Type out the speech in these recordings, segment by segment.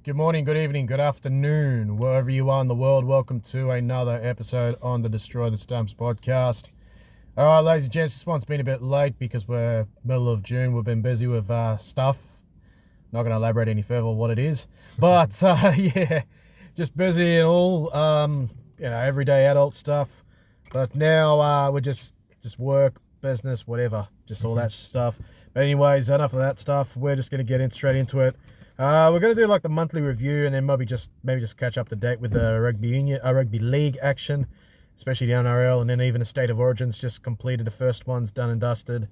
Good morning, good evening, good afternoon, wherever you are in the world. Welcome to another episode on the Destroy the Stumps podcast. All right, ladies and gents, this one's been a bit late because we're middle of June. We've been busy with stuff. Not going to elaborate any further on what it is, but yeah, just busy and all, everyday adult stuff. But now we're just work, business, whatever, just all that stuff. But anyways, enough of that stuff. We're just going to get straight into it. We're going to do like the monthly review and then maybe just catch up to date with the rugby league action, especially the NRL, and then even the State of Origins just completed. The first one's done and dusted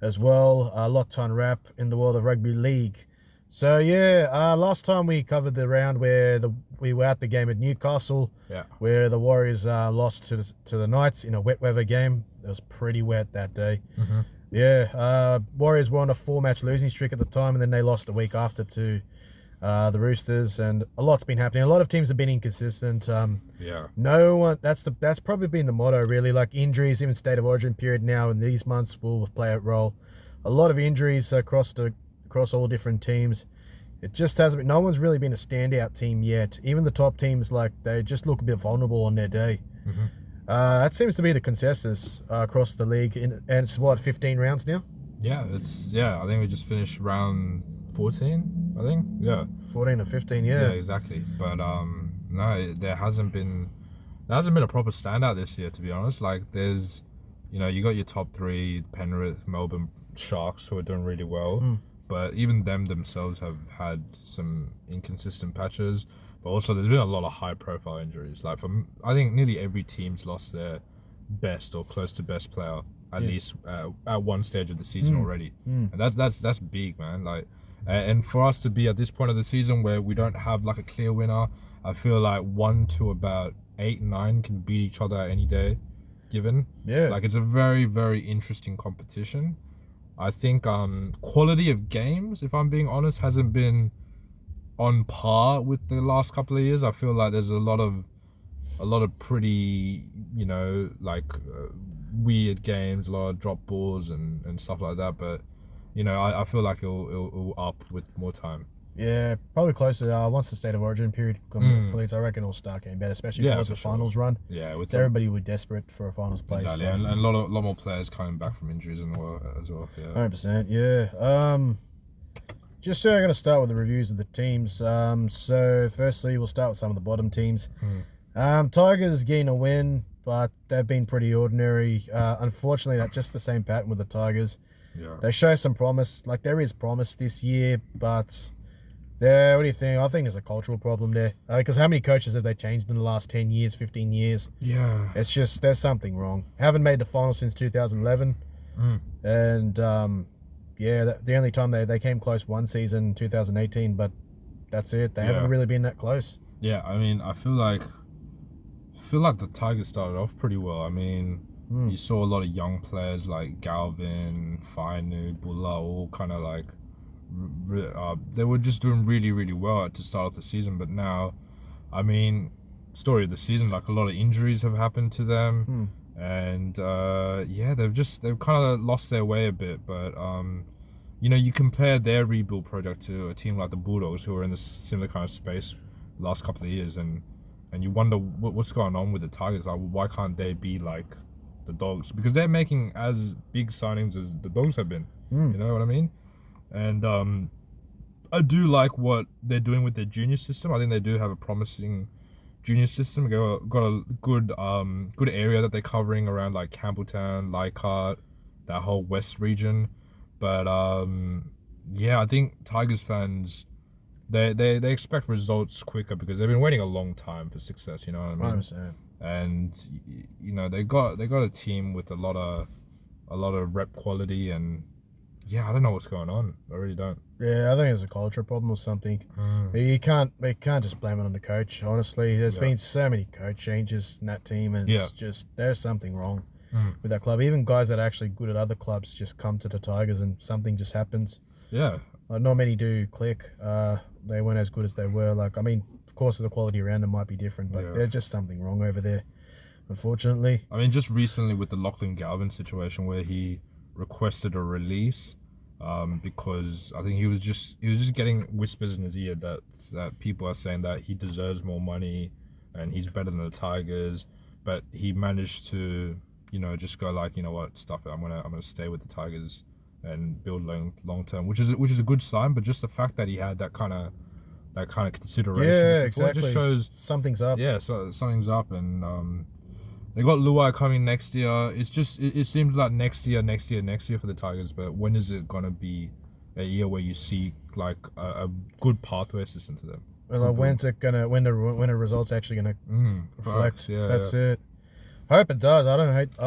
as well. A lot to unwrap in the world of rugby league. So yeah, last time we covered the round where we were at the game at Newcastle, where the Warriors lost to the Knights in a wet weather game. It was pretty wet that day. Yeah, Warriors were on a 4-match losing streak at the time, and then they lost a week after to the Roosters, and a lot's been happening. A lot of teams have been inconsistent. No one. That's probably been the motto, really. Like injuries, even State of Origin period now in these months will play a role. A lot of injuries across all different teams. It just hasn't been. No one's really been a standout team yet. Even the top teams, like they just look a bit vulnerable on their day. That seems to be the consensus across the league, and it's what, 15 rounds now? I think we just finished round 14. I think 14 or 15. Yeah, exactly. But no, there hasn't been a proper standout this year, to be honest. Like there's, you got your top three, Penrith, Melbourne Sharks, who are doing really well. But even them themselves have had some inconsistent patches. But also, there's been a lot of high-profile injuries. Like, I think nearly every team's lost their best or close to best player at least at one stage of the season already, and that's big, man. Like, and for us to be at this point of the season where we don't have like a clear winner, I feel like 1 to about 8, 9 can beat each other any day, given. Like it's a very, very interesting competition. I think quality of games, if I'm being honest, hasn't been on par with the last couple of years. I feel like there's a lot of pretty, weird games, a lot of drop balls and stuff like that. But I feel like it'll up with more time. Yeah, probably closer. Once the State of Origin period completes, I reckon it'll start getting better, especially towards the finals run. Yeah, with everybody were desperate for a finals place. Exactly, so. and a lot more players coming back from injuries as well. Yeah, 100%. Yeah. Just so I'm going to start with the reviews of the teams. So firstly, we'll start with some of the bottom teams. Tigers getting a win, but they've been pretty ordinary. Unfortunately, that's just the same pattern with the Tigers. They show some promise. Like there is promise this year, but what do you think? I think there's a cultural problem there. Because how many coaches have they changed in the last 10 years, 15 years? Yeah. It's just, there's something wrong. Haven't made the final since 2011. And, the only time they came close one season, 2018, but that's it. They haven't really been that close. Yeah, I mean, I feel like the Tigers started off pretty well. I mean, you saw a lot of young players like Galvin, Fainu, Bulla, all kind of like, they were just doing really, really well to start off the season. But now, I mean, story of the season, like a lot of injuries have happened to them. And they've kind of lost their way a bit. But you compare their rebuild project to a team like the Bulldogs, who are in this similar kind of space the last couple of years, and you wonder what's going on with the Tigers. Like, why can't they be like the Dogs? Because they're making as big signings as the Dogs have been. You know what I mean? And I do like what they're doing with their junior system. I think they do have a promising junior system. Got a good area that they're covering around like Campbelltown, Leichhardt, that whole west region. But I think Tigers fans, they expect results quicker because they've been waiting a long time for success. You know what I mean? 100%. And they got a team with a lot of rep quality, and I don't know what's going on. I really don't. Yeah, I think it's a culture problem or something. You can't just blame it on the coach. Honestly, there's been so many coach changes in that team, and it's just there's something wrong with that club. Even guys that are actually good at other clubs just come to the Tigers, and something just happens. Yeah, not many do click. They weren't as good as they were. Like, I mean, of course, the quality around them might be different, but there's just something wrong over there, unfortunately. I mean, just recently with the Lachlan Galvin situation, where he requested a release because I think he was just getting whispers in his ear that people are saying that he deserves more money and he's better than the Tigers, but he managed to, just go like, you know what, stuff it. I'm gonna stay with the Tigers and build long term, which is a good sign. But just the fact that he had that kind of consideration Yeah, just before, exactly. it just shows something's up. Yeah, so something's up, and they got Luai coming next year. It's just it seems like next year for the Tigers. But when is it gonna be a year where you see like a good pathway system to them? Well, when's it gonna? When the results actually gonna reflect? Facts, yeah, That's it. I hope it does. I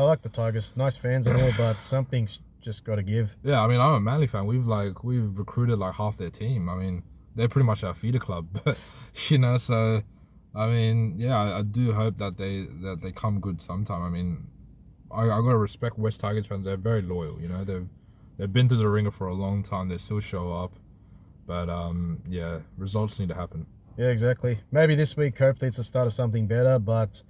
like the Tigers. Nice fans and all, but something's just got to give. Yeah, I mean, I'm a Manly fan. We've recruited like half their team. I mean, they're pretty much our feeder club, but so I mean, yeah, I do hope that they come good sometime. I mean, I gotta respect West Tigers fans. They're very loyal. They've been through the ringer for a long time. They still show up, but yeah, results need to happen. Yeah, exactly. Maybe this week, hopefully, it's the start of something better, but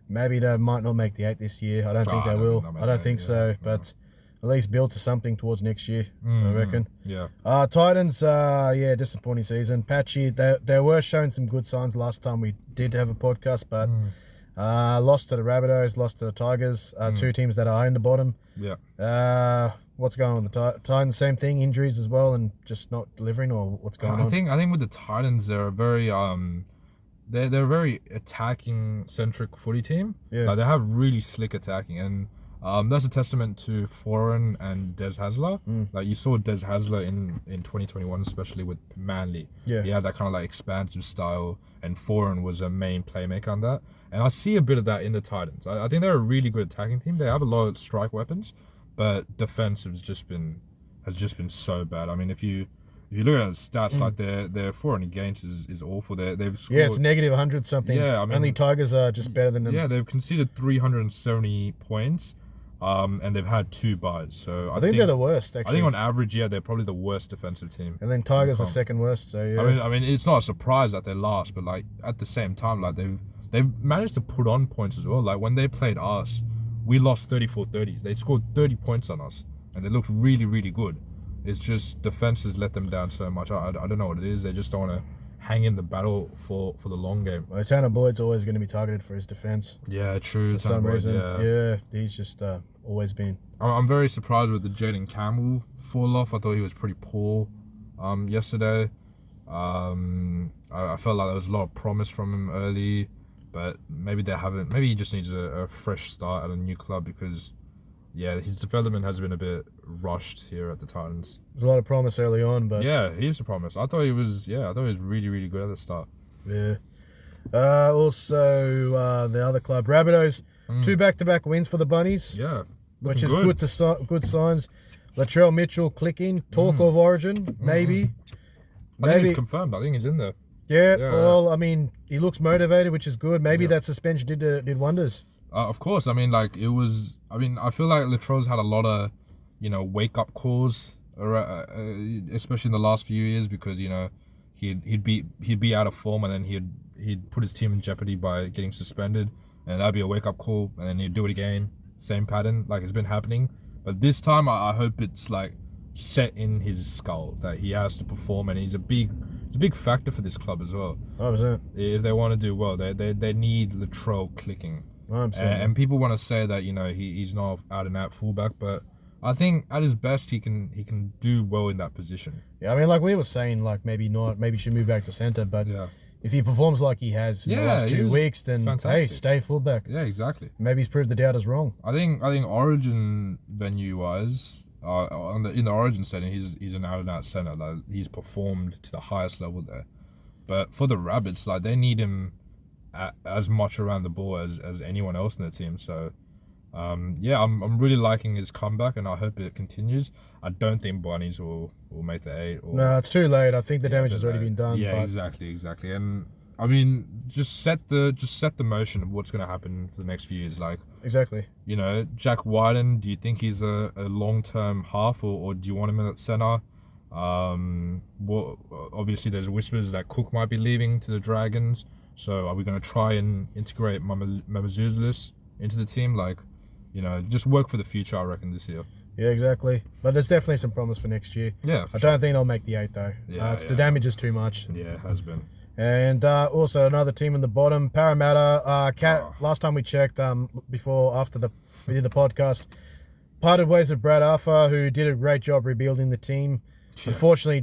maybe they might not make the 8 this year. I don't think they will. I don't think so, but at least build to something towards next year, I reckon. Yeah. Titans, disappointing season. Patchy, they were showing some good signs last time we did have a podcast, but lost to the Rabbitohs, lost to the Tigers, two teams that are in the bottom. Yeah. What's going on with the Titans? Same thing, injuries as well, and just not delivering, or what's going on? I think with the Titans, they're a very they're a very attacking centric footy team. Yeah. Like, they have really slick attacking, and that's a testament to Foran and Des Hasler. Like, you saw Des Hasler in 2021, especially with Manly. Yeah. He had that kind of like expansive style, and Foran was a main playmaker on that. And I see a bit of that in the Titans. I think they're a really good attacking team. They have a lot of strike weapons, but defense has just been so bad. I mean, if you look at the stats, like their foreign against is awful. They've scored, it's negative 100 something. Yeah, I mean, only Tigers are just better than them. Yeah, they've conceded 370 points, and they've had 2 buys. So I think they're the worst. Actually, I think on average, yeah, they're probably the worst defensive team. And then Tigers are second worst. So yeah. I mean, it's not a surprise that they're last, but like at the same time, like they've managed to put on points as well. Like when they played us, we lost 34-30. They scored 30 points on us, and they looked really, really good. It's just defense has let them down so much. I don't know what it is. They just don't want to hang in the battle for the long game. Well, Tanner Boyd's always going to be targeted for his defense. Yeah, true. For some reason. Yeah, he's just always been. I'm very surprised with the Jaden Campbell fall off. I thought he was pretty poor yesterday. I felt like there was a lot of promise from him early, but maybe they haven't. Maybe he just needs a fresh start at a new club, because yeah, his development has been a bit rushed here at the Titans. There's a lot of promise early on, but yeah, he is a promise. I thought he was really, really good at the start. Yeah. Also, the other club, Rabbitohs, 2 back-to-back wins for the Bunnies. Yeah, which is good signs. Latrell Mitchell clicking. Talk of Origin, maybe. I think he's confirmed. I think he's in there. Yeah. Well, I mean, he looks motivated, which is good. Maybe that suspension did wonders. Of course. I mean, like, it was. I mean, I feel like Latrell's had a lot of, wake up calls, especially in the last few years, because he'd be out of form, and then he'd put his team in jeopardy by getting suspended, and that'd be a wake up call, and then he'd do it again. Same pattern, like it's been happening. But this time, I hope it's like set in his skull that he has to perform, and he's a big factor for this club as well. 100%. If they want to do well, they need Latrell clicking. And people want to say that he's not out and out fullback, but I think at his best he can do well in that position. Yeah, I mean, like we were saying, like maybe he should move back to centre, but yeah, if he performs like he has in the last 2 weeks, then fantastic. Hey, stay fullback. Yeah, exactly. Maybe he's proved the doubters wrong. I think Origin venue wise, in the Origin setting, he's an out and out centre. Like, he's performed to the highest level there. But for the Rabbits, like, they need him as much around the ball as anyone else in the team. So yeah, I'm really liking his comeback, and I hope it continues. I don't think Bunnies will make the 8. No, it's too late. I think the damage has already been done. Yeah, exactly. And I mean, just set the motion of what's going to happen for the next few years. Like, exactly. Jack Wyden, do you think he's a long-term half, or do you want him in at centre? Obviously there's whispers that Cook might be leaving to the Dragons. So are we going to try and integrate Mamazulis into the team? Like, just work for the future, I reckon, this year. Yeah, exactly. But there's definitely some promise for next year. Yeah, I don't think they'll make the 8 though. Yeah, The damage is too much. Yeah, it has been. And also another team in the bottom, Parramatta. Last time we checked, we did the podcast, parted ways with Brad Arthur, who did a great job rebuilding the team. Yeah. Unfortunately,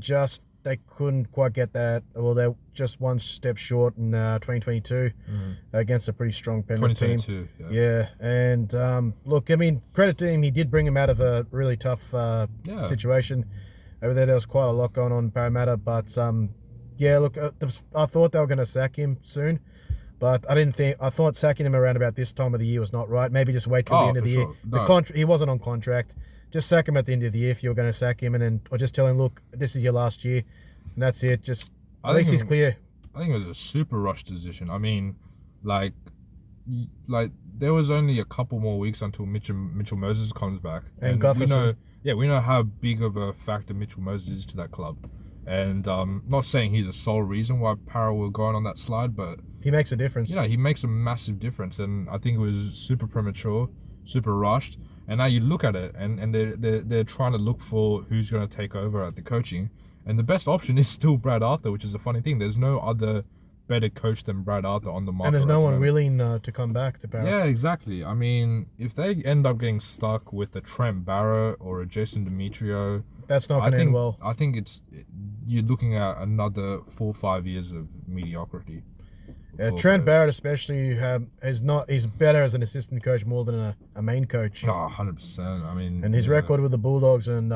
they couldn't quite get that. Well, they're just one step short in 2022 against a pretty strong Penrith team. 2022, Yeah, and look, I mean, credit to him, he did bring him out of a really tough situation. Over there was quite a lot going on in Parramatta, but yeah, look, I thought they were going to sack him soon, but I thought sacking him around about this time of the year was not right. Maybe just wait till the end of the year. No. He wasn't on contract. Just sack him at the end of the year if you're going to sack him, or just tell him, look, this is your last year, and that's it. At least he's clear. I think it was a super rush decision. I mean, like there was only a couple more weeks until Mitchell Moses comes back, And we know how big of a factor Mitchell Moses is to that club. And not saying he's the sole reason why Para were going on that slide, but he makes a difference. He makes a massive difference, and I think it was super premature, super rushed. And now you look at it, and they're trying to look for who's going to take over at the coaching, and the best option is still Brad Arthur, which is a funny thing. There's no other better coach than Brad Arthur on the market. And there's no one willing to come back to Para. Yeah, exactly. I mean, if they end up getting stuck with a Trent Barrett or a Jason Demetrio, that's not going to end well. I think you're looking at another 4 or 5 years of mediocrity. Trent Barrett especially is better as an assistant coach more than a main coach. Oh, 100%. I mean, and his record with the Bulldogs and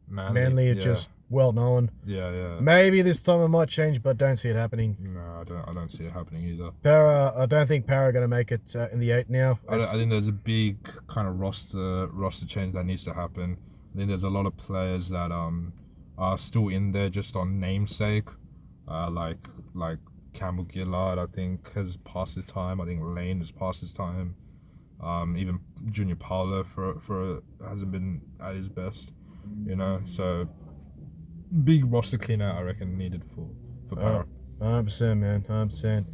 Manly is just well known. Yeah. Maybe this time it might change, but don't see it happening. No, I don't see it happening either. I don't think Para are going to make it in the 8 now. I think there's a big kind of roster change that needs to happen. I think there's a lot of players that are still in there just on namesake, like Campbell Gillard, I think, has passed his time. I think Lane has passed his time. Even Junior Paulo hasn't been at his best, So big roster clean out, I reckon, needed for Para. 100%, man, 100%.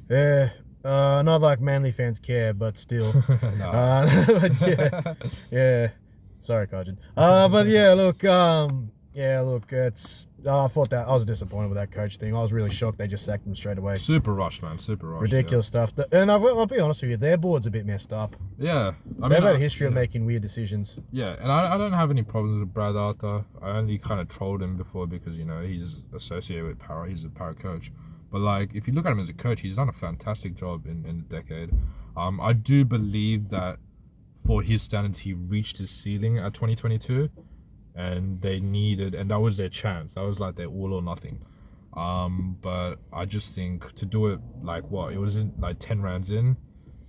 Yeah, not like Manly fans care, but still. But yeah. Sorry, Kajin. But I thought that I was disappointed with that coach thing. I was really shocked they just sacked him straight away. Super rushed, man. Super rushed. Ridiculous stuff. And I'll be honest with you, their board's a bit messed up. Yeah, they've had a history of making weird decisions. Yeah, and I don't have any problems with Brad Arthur. I only kind of trolled him before because he's associated with Para. He's a Para coach. But if you look at him as a coach, he's done a fantastic job in the decade. I do believe that for his standards, he reached his ceiling at 2022, and that was their chance. That was like their all or nothing. But I just think to do it it was in 10 rounds in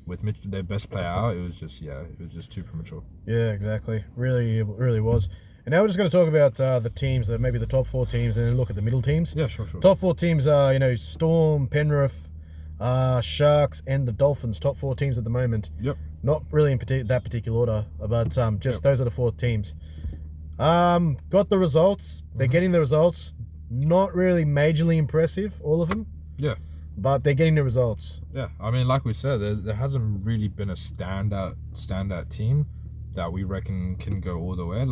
with their best player out, it was just too premature. Yeah, exactly. Really, it really was. And now we're just going to talk about the teams, maybe the top 4 teams, and then look at the middle teams. Yeah, sure. Top 4 teams are, Storm, Penrith, Sharks, and the Dolphins. Top 4 teams at the moment. Yep. Not really in that particular order, but those are the 4 teams. Got the results. They're getting the results. Not really majorly impressive, all of them. Yeah. But they're getting the results. Yeah. I mean, like we said, there hasn't really been a standout team that we reckon can go all the way.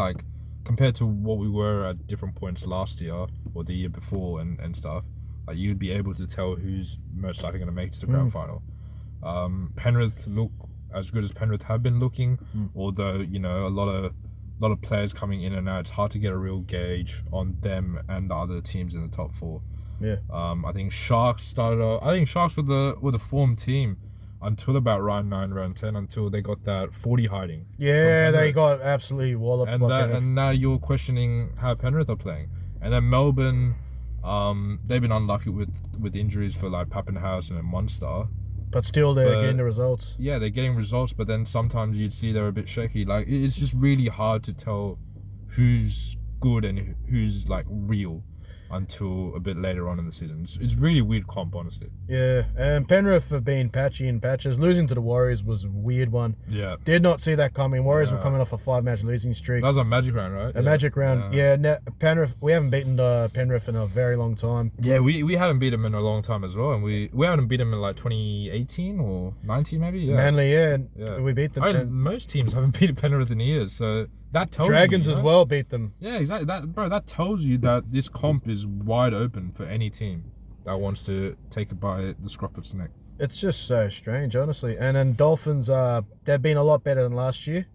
Compared to what we were at different points last year or the year before and stuff, you'd be able to tell who's most likely going to make it to the grand final. Penrith look as good as Penrith have been looking, although a lot of players coming in and out. It's hard to get a real gauge on them and the other teams in the top 4. Yeah. I think Sharks were the form team until about round 9, round 10, until they got that 40 hiding. Yeah, they got absolutely walloped. And now you're questioning how Penrith are playing. And then Melbourne, they've been unlucky with injuries for Pappenhausen and Munster. But still, they're getting the results. Yeah, they're getting results, but then sometimes you'd see they're a bit shaky. It's just really hard to tell who's good and who's real. until a bit later on in the season. It's really weird comp, honestly. Yeah, and Penrith have been patchy in patches. Losing to the Warriors was a weird one. Yeah. Did not see that coming. Warriors were Yeah. coming off a 5-match losing streak. That was a Magic round, right? A Magic round. Yeah, Penrith, we haven't beaten Penrith in a very long time. Yeah, we hadn't beat them in a long time as well, and we haven't beat them in like 2018 or 19 maybe. Yeah. Manly, we beat them. I mean, most teams haven't beat Penrith in years, so that tells Dragons you, as well beat them. Yeah, exactly. That tells you that this comp is wide open for any team that wants to take it by the scruff of its neck. It's just so strange, honestly. And then Dolphins, they've been a lot better than last year.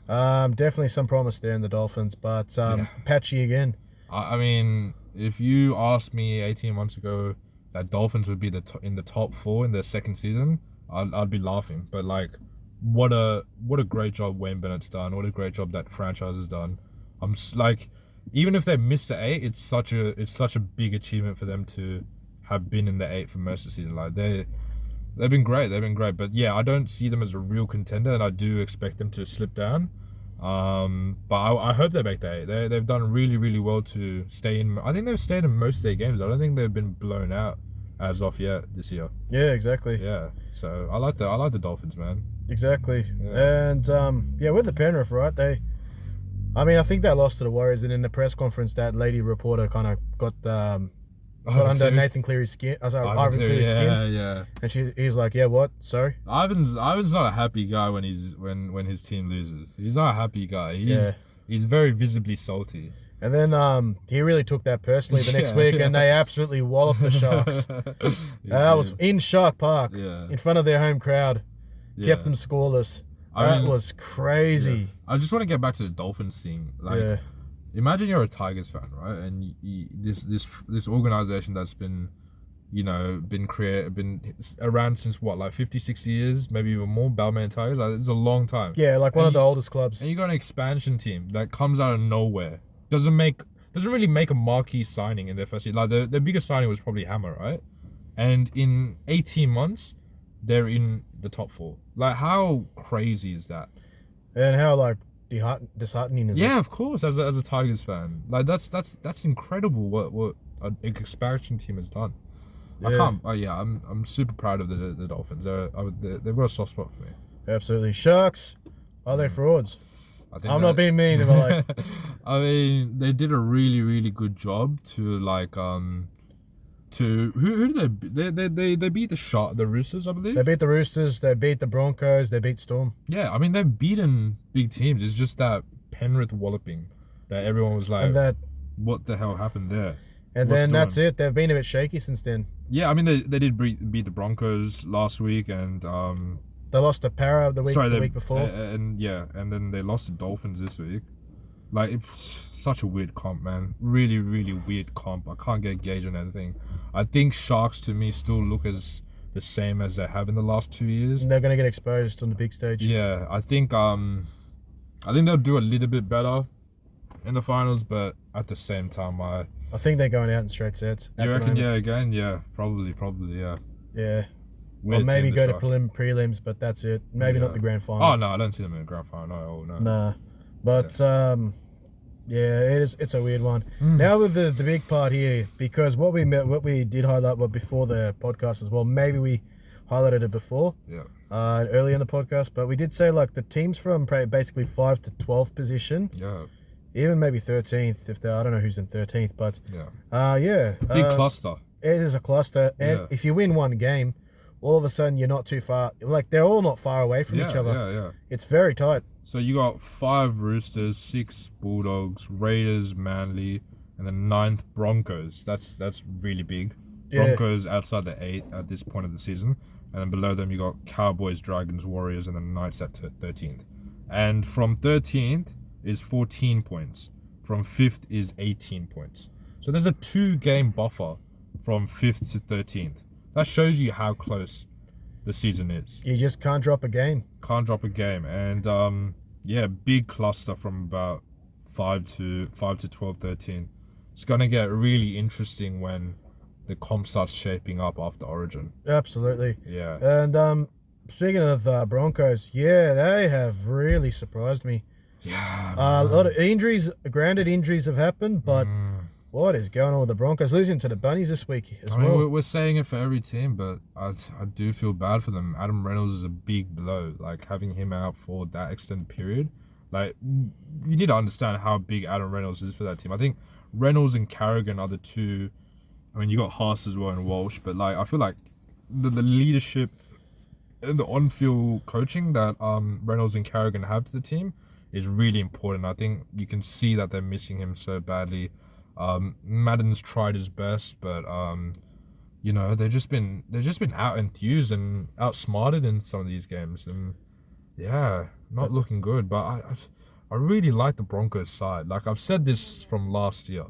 Definitely some promise there in the Dolphins, but patchy again. I mean, if you asked me 18 months ago that Dolphins would be in the top 4 in their second season, I'd be laughing. But like, what a great job Wayne Bennett's done. What a great job that franchise has done. I'm like, even if they missed the 8, it's such a big achievement for them to have been in the 8 for most of the season. Like they've been great. But yeah, I don't see them as a real contender, and I do expect them to slip down. But I hope they make the 8. They've done really, really well to stay in. I think they've stayed in most of their games. I don't think they've been blown out as of yet this year. Yeah, exactly. Yeah. So I like the Dolphins, man. Exactly. Yeah. And with the Penrith, right? I think they lost to the Warriors, and in the press conference, that lady reporter kind of got under Nathan Cleary's skin. I was like, Ivan Cleary's skin. Yeah. And he's like, yeah, what? Sorry. Ivan's not a happy guy when his team loses. He's not a happy guy. He's very visibly salty. And then he really took that personally the next week, and they absolutely walloped the Sharks. That was in Shark Park, in front of their home crowd. Kept them scoreless. That was crazy. Yeah. I just want to get back to the Dolphins thing. Like, imagine you're a Tigers fan, right? And this organization that's been around since what, like 50, 60 years, maybe even more. Balmain Tigers, like, it's a long time. Yeah, like one of the oldest clubs. And you got an expansion team that comes out of nowhere. Doesn't really make a marquee signing in their first year. Like the biggest signing was probably Hammer, right? And in 18 months, they're in the top 4. Like, how crazy is that? And how like disheartening is it? Yeah, of course. As a Tigers fan, like that's incredible. What an expansion team has done. Yeah. I'm super proud of the Dolphins. They've got a soft spot for me. Absolutely. Sharks, are they frauds? I'm not being mean, but like, I mean, they did a really, really good job to like who did they beat the Roosters, I believe. They beat the Roosters, they beat the Broncos, they beat Storm. Yeah, I mean, they've beaten big teams. It's just that Penrith walloping that everyone was like, what the hell happened there? And then that's it. They've been a bit shaky since then. Yeah, I mean, they did beat the Broncos last week, and they lost to Para the week before. And then they lost to Dolphins this week. Like, it's such a weird comp, man. Really, really weird comp. I can't get a gauge on anything. I think Sharks, to me, still look as the same as they have in the last 2 years. And they're going to get exposed on the big stage. Yeah, I think they'll do a little bit better in the finals, but at the same time, I think they're going out in straight sets. You reckon? Yeah, again, yeah, probably, yeah. Yeah. Or maybe go to prelims, but that's it. Maybe not the grand final. Oh no, I don't see them in the grand final. No. Nah, but it's a weird one. Now with the big part here, because what we did highlight before the podcast as well. Maybe we highlighted it before. Yeah. Early in the podcast, but we did say like the teams from basically 5 to 12th position. Yeah. Even maybe 13th I don't know who's in 13th, but big cluster. It is a cluster, and if you win one game, all of a sudden you're not too far. Like, they're all not far away from each other. Yeah. It's very tight. So you got 5 Roosters, 6 Bulldogs, Raiders, Manly, and then 9th Broncos. That's really big. Broncos outside the 8 at this point of the season, and then below them you got Cowboys, Dragons, Warriors, and then Knights at 13th. And from 13th is 14 points. From 5th is 18 points. So there's a 2-game buffer from 5th to 13th. That shows you how close the season is. You just can't drop a game. And big cluster from about 5 to 12, 13. It's gonna get really interesting when the comp starts shaping up after Origin. Absolutely. Yeah. And speaking of Broncos, they have really surprised me. Yeah. A lot of injuries, granted injuries have happened, but What is going on with the Broncos? Losing to the Bunnies this week as I mean, well. we're saying it for every team, but I do feel bad for them. Adam Reynolds is a big blow. Like, having him out for that extended period. Like, you need to understand how big Adam Reynolds is for that team. I think Reynolds and Carrigan are the two. I mean, you got Haas as well and Walsh, but like, I feel like the leadership and the on-field coaching that Reynolds and Carrigan have to the team is really important. I think you can see that they're missing him so badly. Madden's tried his best, but you know, they've just been out enthused and outsmarted in some of these games, and yeah, not looking good. But I really like the Broncos side. Like, I've said this from last year,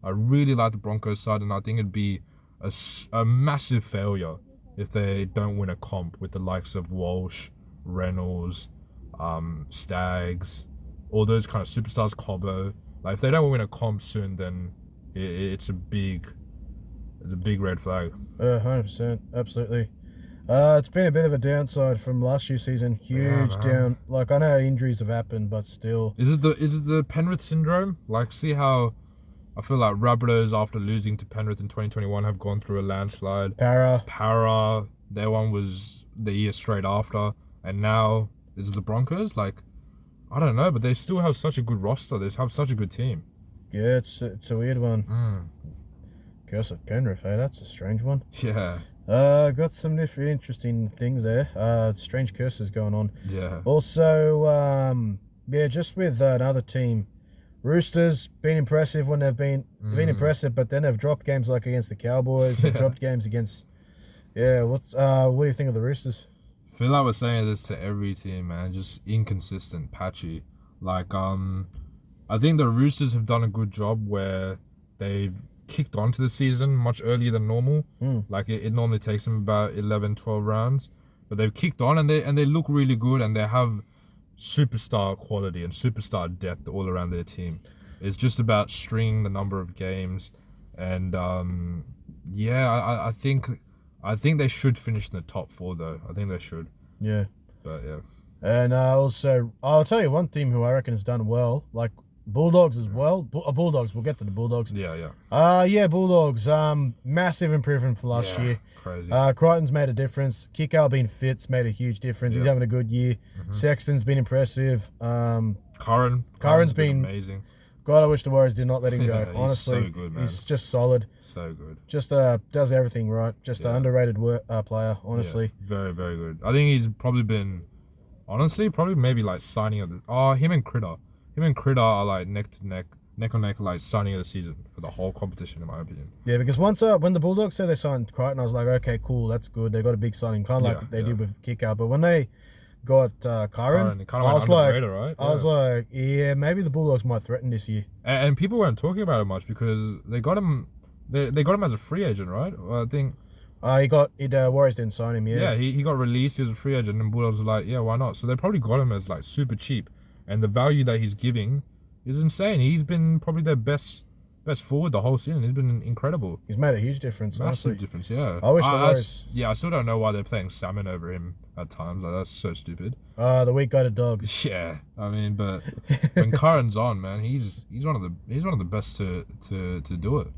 I really like the Broncos side, and I think it'd be a massive failure if they don't win a comp with the likes of Walsh, Reynolds, Staggs, all those kind of superstars, Cobbo. Like, if they don't win a comp soon, then it's a big red flag. 100%, absolutely. It's been a bit of a downside from last year's season. Huge down. Like, I know injuries have happened, but still. Is it the Penrith syndrome? Like, see how I feel like Rabbitohs, after losing to Penrith in 2021, have gone through a landslide. Para, their one was the year straight after, and now is it the Broncos? Like, I don't know, but they still have such a good roster. They have such a good team. Yeah, it's a weird one. Curse of Penrith, hey? That's a strange one. Yeah. Got some interesting things there. Strange curses going on. Yeah. Also, just with another team, Roosters been impressive when they've been impressive, but then they've dropped games like against the Cowboys. They've dropped games against. Yeah, what do you think of the Roosters? I feel like we're saying this to every team, man. Just inconsistent, patchy. Like, I think the Roosters have done a good job where they've kicked onto the season much earlier than normal. Like, it normally takes them about 11, 12 rounds, but they've kicked on and they look really good, and they have superstar quality and superstar depth all around their team. It's just about stringing the number of games, and I think they should finish in the top 4 though. I think they should. Yeah. But yeah. And also, I'll tell you one team who I reckon has done well, like Bulldogs as well. Bulldogs, we'll get to the Bulldogs. Yeah. Bulldogs, massive improvement from last year. Crazy. Crichton's made a difference. Kikau being fit's made a huge difference. He's having a good year. Sexton's been impressive. Curran's been amazing. God, I wish the Warriors did not let him go. Honestly, he's so good, man. He's just solid. So good. Just does everything right. Just an underrated player, honestly. Yeah, very, very good. I think he's probably been, honestly, maybe like signing of the. Him and Critter. Him and Critter are like neck on neck, like signing of the season for the whole competition, in my opinion. Yeah, because once when the Bulldogs said they signed Crichton, I was like, okay, cool, that's good. They got a big signing, kind of like they did with Kikau. But when they got Curran, it kind of went under the radar, right? I was like, yeah, maybe the Bulldogs might threaten this year. And people weren't talking about it much because they got him. They got him as a free agent, right? I think. Warriors didn't sign him. Yeah, he got released. He was a free agent, and Bulldogs were like, yeah, why not? So they probably got him as like super cheap. And the value that he's giving is insane. He's been probably their best forward the whole season. He's been incredible. He's made a huge difference. Massive difference, yeah. I wish the Warriors... I still don't know why they're playing Salmon over him at times. Like, that's so stupid. The weak-guided dogs. Yeah, I mean, but when Curran's on, man, he's one of the best to do it.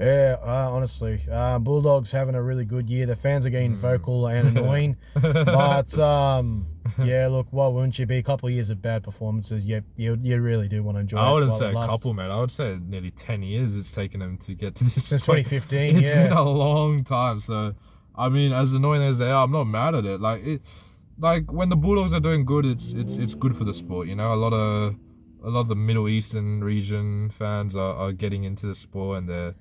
Yeah, honestly, Bulldogs having a really good year. The fans are getting vocal and annoying, but yeah, look, why wouldn't you be? A couple of years of bad performances, you really do want to enjoy. I wouldn't say a couple, man. I would say nearly 10 years it's taken them to get to this. Since 2015, It's been a long time. So, I mean, as annoying as they are, I'm not mad at it. Like when the Bulldogs are doing good, it's good for the sport. You know, a lot of the Middle Eastern region fans are getting into the sport, and they're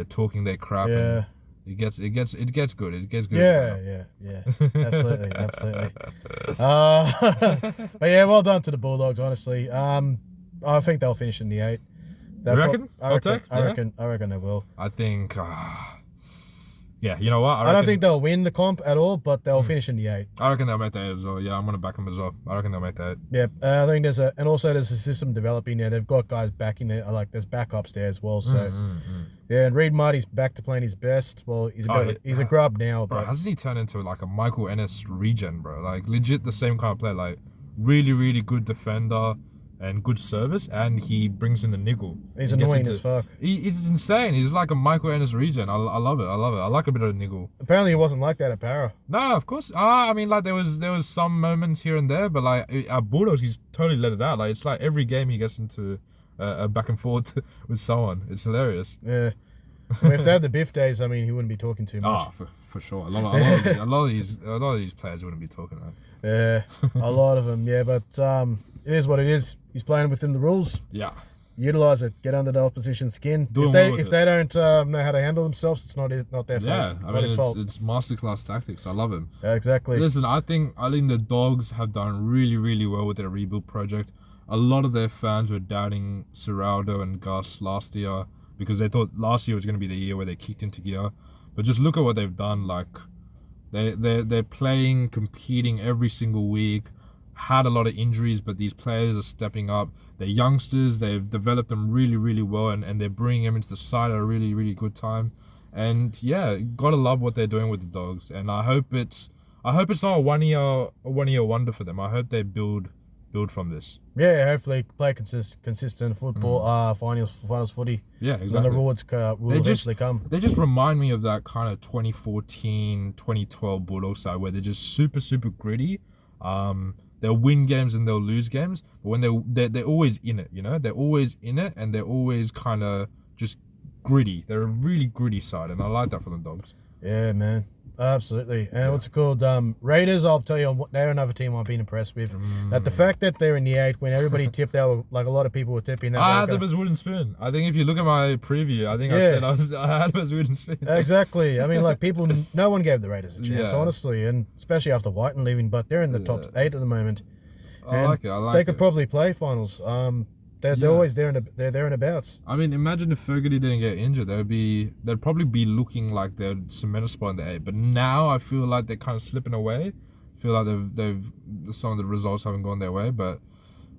talking their crap. Yeah. And it gets good. It gets good. Yeah. Absolutely. But yeah, well done to the Bulldogs, honestly. I think they'll finish in the 8. You reckon? I reckon they will. I think yeah, you know what? I don't think they'll win the comp at all, but they'll finish in the 8. I reckon they'll make the 8 as well. Yeah, I'm gonna back them as well. I reckon they'll make the 8. Yeah, I think there's a system developing there. They've got guys backing there, like there's backups there as well. So yeah, and Reid Marty's back to playing his best. Well, he's a grub now, bro. But hasn't he turned into like a Michael Ennis regen, bro? Like legit the same kind of player. Like really, really good defender. and good service, and he brings in the niggle. He's He gets annoying as fuck. It's insane. He's like a Michael Ennis regen. I love it. I love it. I like a bit of niggle. Apparently, he wasn't like that at Para. No, of course. I mean, like there was some moments here and there, but like at Bulldogs, he's totally let it out. Like it's like every game he gets into a back and forth with someone. It's hilarious. Yeah. Well, if they had the Biff days, I mean, he wouldn't be talking too much. For sure. A lot of these players wouldn't be talking. Yeah, a lot of them. Yeah, but it is what it is. He's playing within the rules. Yeah. Utilize it. Get under the opposition's skin. Doing If they don't know how to handle themselves, it's not their fault. Yeah, I mean, his fault. it's masterclass tactics. I love him. Yeah, exactly. Listen, I think the Dogs have done really, really well with their rebuild project. A lot of their fans were doubting Serraldo and Gus last year because they thought last year was going to be the year where they kicked into gear. But just look at what they've done. Like they're playing, competing every single week. Had a lot of injuries, but these players are stepping up. They're youngsters. They've developed them really, really well, and they're bringing them into the side at a really, really good time. And yeah, gotta love what they're doing with the Dogs. And I hope it's not a one year wonder for them. I hope they build from this. Yeah, hopefully play consistent football. Finals footy. Yeah, exactly. And the rewards will eventually come. They just remind me of that kind of 2014, 2012 Bulldogs side where they're just super, super gritty. They'll win games and they'll lose games, but when they're always in it, you know, they're always in it and they're always kind of just gritty. They're a really gritty side, and I like that for the Dogs. Yeah, man, absolutely. And what's it called? Raiders. I'll tell you, they're another team I've been impressed with. That the fact that they're in the 8 when everybody tipped, they were like a lot of people were tipping. I had them as wooden spoon. I think if you look at my preview, I think I said I had them as wooden spoon. Exactly. I mean, like no one gave the Raiders a chance, Yeah. honestly, and especially after Whiten leaving. But they're in the top 8 at the moment. I like it. They could probably play finals. They're always there and abouts. I mean, imagine if Fergie didn't get injured, they'd probably be looking like they'd cement a spot in the 8. But now I feel like they're kind of slipping away. I feel like they've some of the results haven't gone their way. But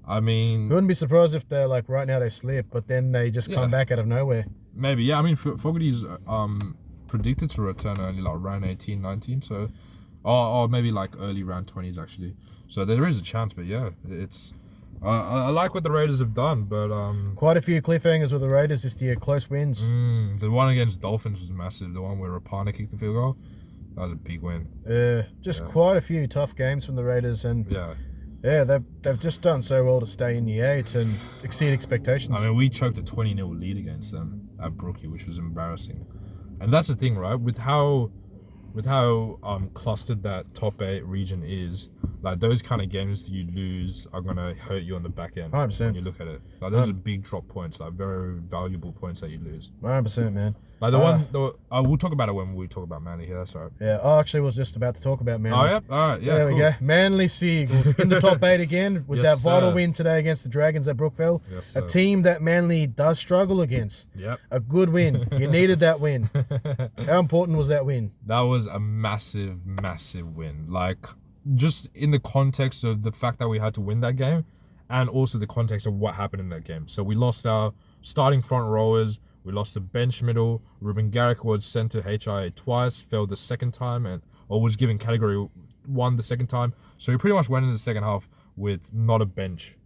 I mean, I wouldn't be surprised if they're like right now they slip, but then they just come back out of nowhere. Maybe, yeah. I mean, Fogarty's predicted to return early, like round 18, 19. So, or maybe like early round 20s actually. So there is a chance, but yeah, it's. I like what the Raiders have done, but quite a few cliffhangers with the Raiders this year, close wins. The one against Dolphins was massive. The one where Rapana kicked the field goal, that was a big win. Quite a few tough games from the Raiders, and they've just done so well to stay in the 8 and exceed expectations. I mean, we choked a 20-0 lead against them at Brookie, which was embarrassing. And that's the thing, right? With how clustered that top 8 region is, like those kind of games that you lose are gonna hurt you on the back end. 100%. When you look at it, like those are big drop points, like very valuable points that you lose. 100%, man. Like we'll talk about it when we talk about Manly here. That's all right. Yeah, I actually was just about to talk about Manly. Oh yeah, all right, yeah. There cool. we go. Manly Seagulls in the top 8 again with that vital win today against the Dragons at Brookville. Yes, a team that Manly does struggle against. Yep. A good win. You needed that win. How important was that win? That was a massive, massive win. Like, just in the context of the fact that we had to win that game and also the context of what happened in that game. So we lost our starting front rowers. We lost the bench middle. Ruben Garrick was sent to HIA twice, failed the second time, or was given category 1 the second time. So he pretty much went in the second half with not a bench.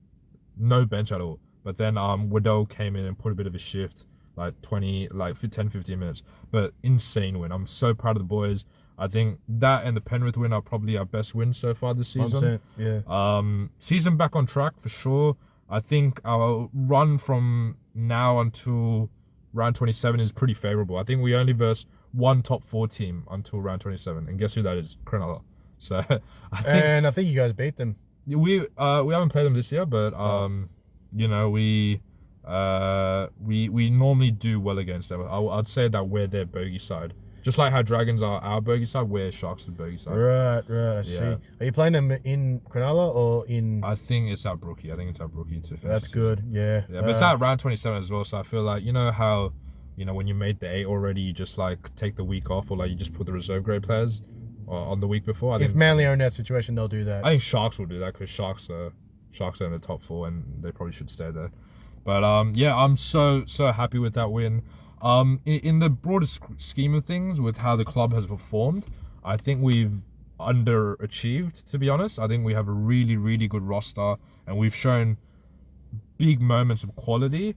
No bench at all. But then Waddell came in and put a bit of a shift, like 10, 15 minutes. But insane win. I'm so proud of the boys. I think that and the Penrith win are probably our best wins so far this season. 100%, yeah. Season back on track for sure. I think our run from now until round 27 is pretty favourable. I think we only verse one top 4 team until round 27. And guess who that is? Cronulla. So I think you guys beat them. We haven't played them this year, but you know, we normally do well against them. I'd say that we're their bogey side. Just like how Dragons are our bogey side, we're Sharks the bogey side. Right, I see. Are you playing them in Cronulla or in... I think it's at Brookie. That's good, yeah. Yeah, but it's at round 27 as well, so I feel like, you know how, you know, when you made the 8 already, you just like take the week off, or like you just put the reserve grade players on the week before. If Manly are in that situation, they'll do that. I think Sharks will do that because Sharks are in the top 4 and they probably should stay there. But yeah, I'm so happy with that win. In the broader scheme of things, with how the club has performed, I think we've underachieved, to be honest. I think we have a really, really good roster, and we've shown big moments of quality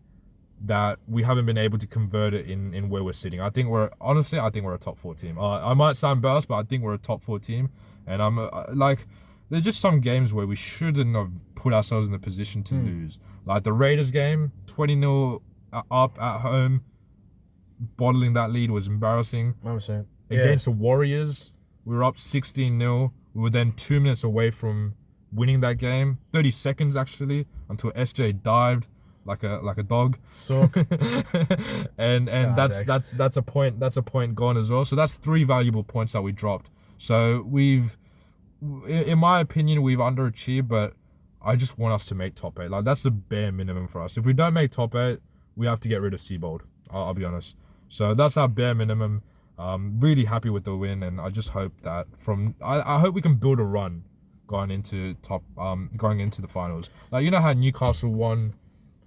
that we haven't been able to convert it in where we're sitting. I think we're a top 4 team. I might sound biased, but I think we're a top 4 team. And I'm like, there's just some games where we shouldn't have put ourselves in the position to lose. Like the Raiders game, 20-0 up at home, bottling that lead was embarrassing. 100%. Against the Warriors, we were up 16-0. We were then 2 minutes away from winning that game. 30 seconds actually, until SJ dived like a dog. Sook. and that's a point gone as well. So that's 3 valuable points that we dropped. So in my opinion, we've underachieved, but I just want us to make top 8. Like that's the bare minimum for us. If we don't make top 8, we have to get rid of Seabold. I'll be honest. So that's our bare minimum. Really happy with the win, and I just hope that I hope we can build a run going into the finals. Like, you know how Newcastle won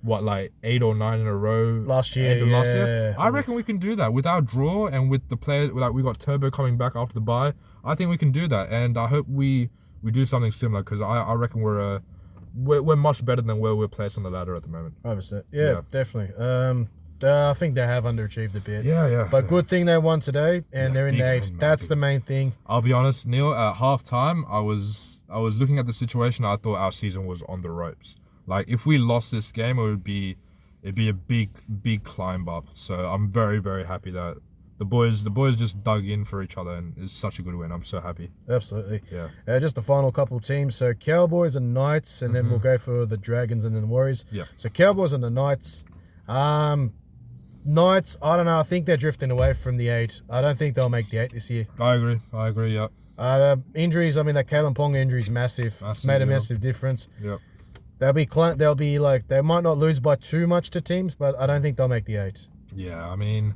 like 8 or 9 in a row last year? I reckon we can do that with our draw and with the players. Like, we got Turbo coming back after the bye. I think we can do that, and I hope we do something similar, because I reckon we're much better than where we're placed on the ladder at the moment. 100%. Yeah, definitely. I think they have underachieved a bit. Yeah. But good thing they won today, and they're in the 8. That's the main thing. I'll be honest, Neil. At halftime, I was looking at the situation. I thought our season was on the ropes. Like, if we lost this game, it'd be a big climb up. So I'm very, very happy that the boys just dug in for each other, and it's such a good win. I'm so happy. Absolutely. Yeah. Just the final couple of teams. So Cowboys and Knights, and then we'll go for the Dragons and then the Warriors. Yeah. So Cowboys and the Knights. Knights, I don't know. I think they're drifting away from the 8. I don't think they'll make the 8 this year. I agree. Yeah. Injuries. I mean, that Kalen Ponga injury is massive. It's made a massive difference. Yep. They might not lose by too much to teams, but I don't think they'll make the 8. Yeah, I mean,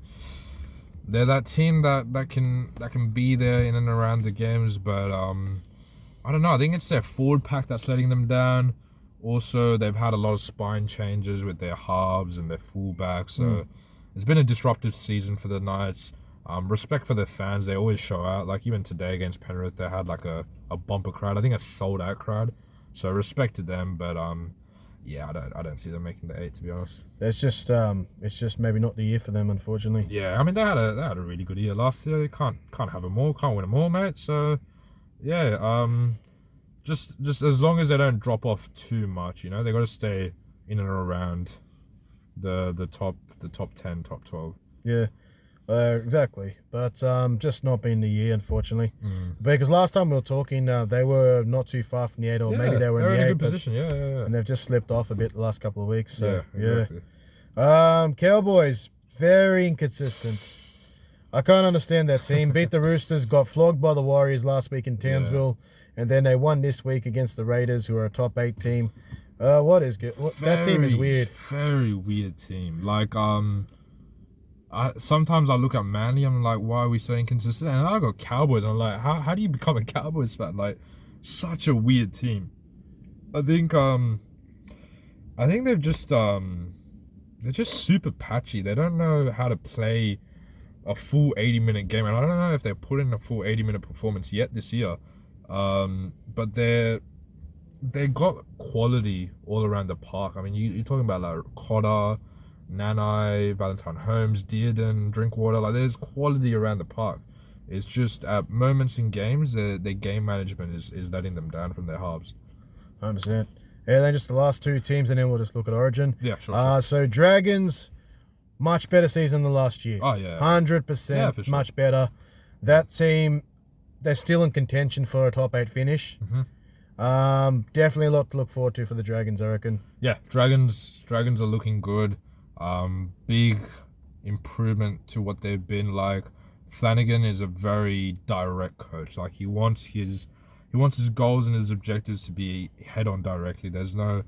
they're that team that can be there in and around the games, but I don't know. I think it's their forward pack that's letting them down. Also, they've had a lot of spine changes with their halves and their fullbacks, so it's been a disruptive season for the Knights. Respect for their fans, they always show out. Like, even today against Penrith, they had like a bumper crowd. I think a sold out crowd. So respect to them, but yeah, I don't see them making the 8, to be honest. It's just maybe not the year for them, unfortunately. Yeah, I mean, they had a really good year last year. You can't have them all, can't win them all, mate. So yeah, just as long as they don't drop off too much, you know, they got to stay in and around the top 10, top 12. Yeah. Exactly, but just not been the year, unfortunately. Because last time we were talking, they were not too far from the 8, or maybe they were in the 8, a good position. Yeah. And they've just slipped off a bit the last couple of weeks. So exactly. Cowboys, very inconsistent. I can't understand that team. Beat the Roosters, got flogged by the Warriors last week in Townsville, and then they won this week against the Raiders, who are a top 8 team. What is good? That team is weird. Very weird team. Like sometimes I look at Manly, I'm like, why are we so inconsistent? And I got Cowboys, I'm like, how do you become a Cowboys fan? Like, such a weird team. I think they're just super patchy. They don't know how to play a full 80-minute game, and I don't know if they're put in a full 80-minute performance yet this year. But they got quality all around the park. I mean, you're talking about like Cotter, Nanai, Valentine Holmes, Dearden, Drinkwater. Like, there's quality around the park. It's just at moments in games, their game management is letting them down from their halves. 100%. Yeah, then just the last 2 teams, and then we'll just look at Origin. Yeah, sure. So Dragons, much better season than last year. Oh, yeah. 100%, yeah, for sure. much better. That team, they're still in contention for a top 8 finish. Definitely a lot to look forward to for the Dragons, I reckon. Yeah, Dragons are looking good. Big improvement to what they've been like. Flanagan is a very direct coach. Like, he wants his goals and his objectives to be head on directly. There's no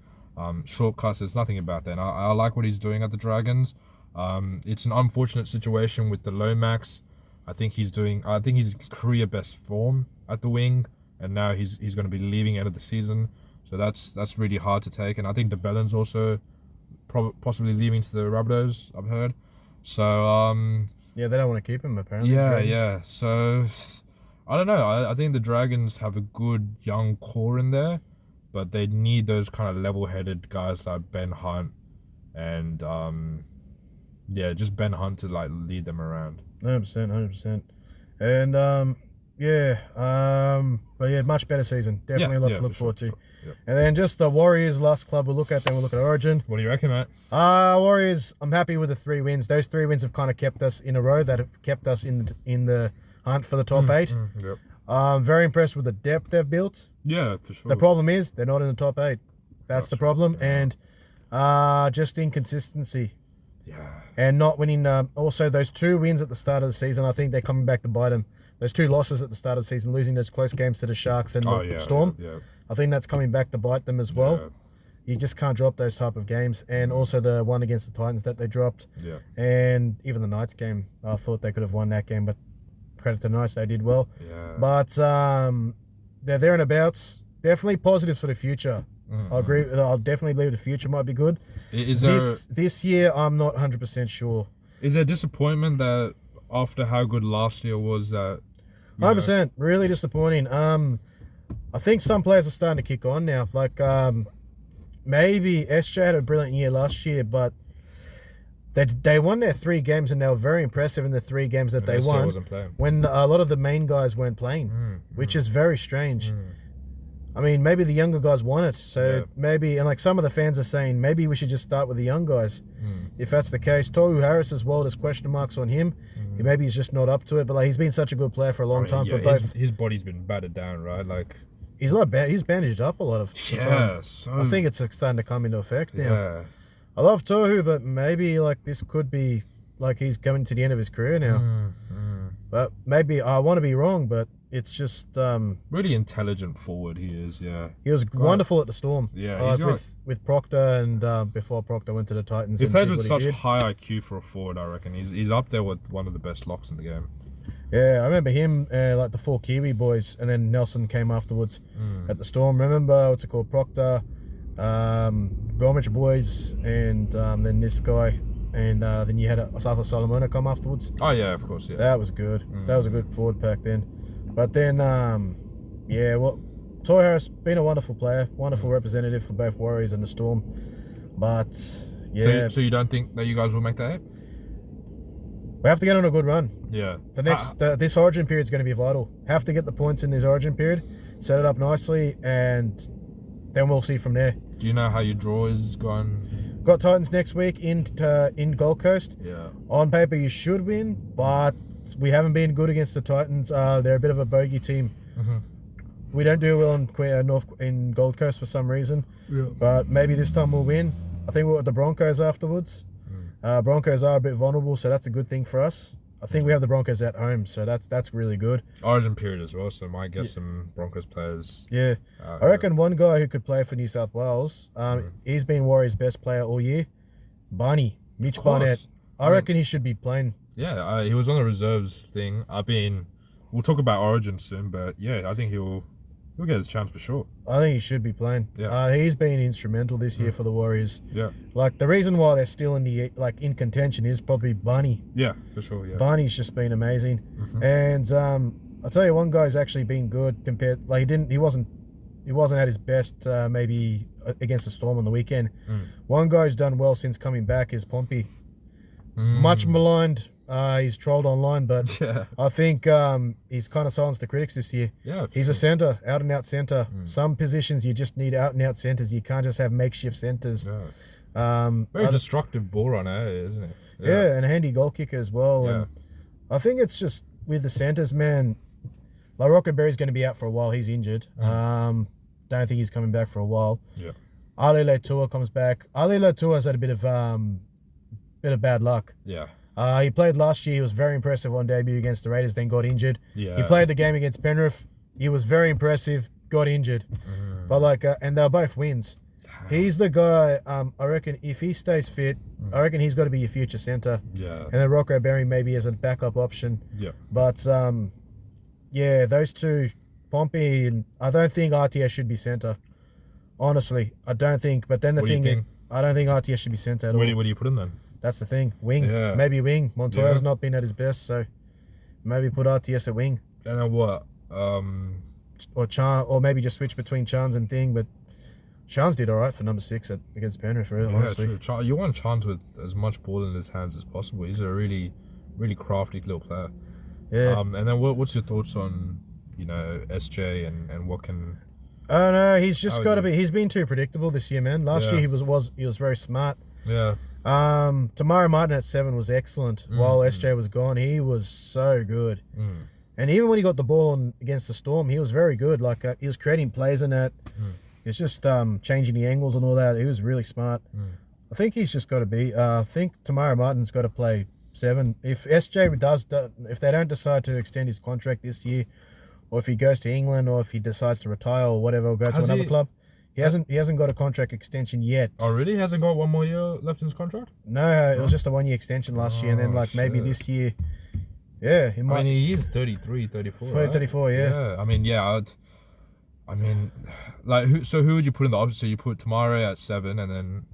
shortcuts. There's nothing about that. And I like what he's doing at the Dragons. It's an unfortunate situation with the Lomax. I think he's career best form at the wing, and now he's going to be leaving end of the season. So that's really hard to take. And I think DeBellin's also possibly leaving to the Rabbitohs, I've heard. So yeah, they don't want to keep him, apparently. Yeah. So I don't know. I think the Dragons have a good young core in there, but they need those kind of level-headed guys like Ben Hunt and just Ben Hunt to like lead them around. 100%. And but yeah, much better season. Definitely a lot to look forward to. Sure. Yep. And then just the Warriors, last club we'll look at. Then we'll look at Origin. What do you reckon, mate? Warriors. I'm happy with the 3 wins. Those 3 wins have kind of kept us in a row. That have kept us in the hunt for the top 8. Yep. I'm very impressed with the depth they've built. Yeah, for sure. The problem is they're not in the top 8. That's the problem, yeah. and just inconsistency. Yeah. And not winning. Also, those 2 wins at the start of the season, I think they're coming back to bite them. Those 2 losses at the start of the season, losing those close games to the Sharks and the Storm. Yeah. I think that's coming back to bite them as well. Yeah. You just can't drop those type of games. And also the one against the Titans that they dropped. Yeah. And even the Knights game, I thought they could have won that game, but credit to the Knights, they did well. Yeah. But they're there and abouts. Definitely positives for the future. I agree. I'll definitely believe the future might be good. This year, I'm not 100% sure. Is there disappointment that after how good last year was that? 100%. Really disappointing. I think some players are starting to kick on now. Like maybe SJ had a brilliant year last year, but they won their 3 games and they were very impressive in the 3 games that they won. Wasn't playing. When a lot of the main guys weren't playing, which is very strange. I mean, maybe the younger guys want it, so maybe, and like some of the fans are saying, maybe we should just start with the young guys. If that's the case, Tohu Harris as well, there's question marks on him. Maybe he's just not up to it, but like he's been such a good player for a long time. For both, his body's been battered down, right? Like he's not bad. He's bandaged up a lot of the time. I think it's starting to come into effect now. Yeah. I love Tohu, but maybe like this could be like he's coming to the end of his career now. But maybe I want to be wrong, but it's just really intelligent forward he is. Yeah, he was wonderful at the Storm. Yeah, with Proctor and before Proctor went to the Titans. He plays with such high IQ for a forward. I reckon he's up there with one of the best locks in the game. Yeah, I remember him like the 4 Kiwi boys, and then Nelson came afterwards at the Storm. Remember what's it called? Proctor, Bromwich boys, and then this guy. And then you had Asafa Solomona come afterwards. Oh yeah, of course, yeah. That was good. That was a good forward pack then. But then, Tohu Harris been a wonderful player, wonderful representative for both Warriors and the Storm. But yeah. So you don't think that you guys will make that 8? We have to get on a good run. Yeah. This Origin period is going to be vital. Have to get the points in this Origin period, set it up nicely, and then we'll see from there. Do you know how your draw is going? Got Titans next week in Gold Coast. Yeah. On paper, you should win, but we haven't been good against the Titans. They're a bit of a bogey team. We don't do well in Gold Coast for some reason. Yeah. But maybe this time we'll win. I think we're at the Broncos afterwards. Broncos are a bit vulnerable, so that's a good thing for us. I think we have the Broncos at home, so that's really good. Origin period as well, so might get some Broncos players. Yeah. I reckon one guy who could play for New South Wales, he's been Warriors' best player all year, Barney, Mitch Barnett. I reckon he should be playing. Yeah, he was on the reserves thing. We'll talk about Origin soon, but yeah, I think he'll get his chance for sure. I think he should be playing. Yeah. He's been instrumental this year for the Warriors. Yeah. Like the reason why they're still in contention is probably Barney. Yeah, for sure. Yeah. Barney's just been amazing, and I'll tell you one guy's actually been good compared. Like he wasn't at his best maybe against the Storm on the weekend. One guy who's done well since coming back is Pompey. Much maligned. He's trolled online, but I think he's kind of silenced the critics this year. Yeah, he's a centre, out and out centre. Some positions you just need out and out centres. You can't just have makeshift centres. Very destructive ball runner, isn't it? Yeah, and a handy goal kicker as well. And I think it's just with the centres, man. Like Rockenberry's going to be out for a while. He's injured. Don't think he's coming back for a while. Yeah. Ali Leitua comes back. Ali Leitua's had a bit of bad luck. Yeah. He played last year. He was very impressive on debut against the Raiders, then got injured. Yeah. He played the game against Penrith. He was very impressive, got injured. But and they were both wins. He's the guy, I reckon, if he stays fit, I reckon he's got to be your future centre. Yeah. And then Rocco Berry maybe as a backup option. Yeah. But, those two, Pompey, and I don't think RTS should be centre. Honestly, I don't think. But then the thing is, I don't think RTS should be centre at all. Where do you put him then? That's the thing. Wing. Yeah. Maybe wing. Montoya's not been at his best, so maybe put RTS at wing. And then what? Or Chan, or maybe just switch between Chans and Thing, but Chance did all right for number 6 against Penrith, really, Yeah, honestly. true. You want Chance with as much ball in his hands as possible. He's a really, really crafty little player. Yeah. And then what's your thoughts on, SJ and what can... Oh no, he's just How got to is he? be. He's been too predictable this year, man. Last year he was very smart. Yeah. Tamara Martin at 7 was excellent. While SJ was gone, he was so good. And even when he got the ball against the Storm, he was very good. Like he was creating plays in it. He was just changing the angles and all that. He was really smart. I think he's just got to be. I think Tamara Martin's got to play 7. If SJ if they don't decide to extend his contract this year, or if he goes to England, or if he decides to retire or whatever, or go to another club, he hasn't got a contract extension yet. Oh really? He hasn't got one more year left in his contract? No, it was just a 1-year extension last year, and then maybe this year. Yeah, he might. I mean, he is 33, 34. 34, yeah. Yeah. I mean, yeah. Who would you put in the opposite? So you put Tamare at 7, and then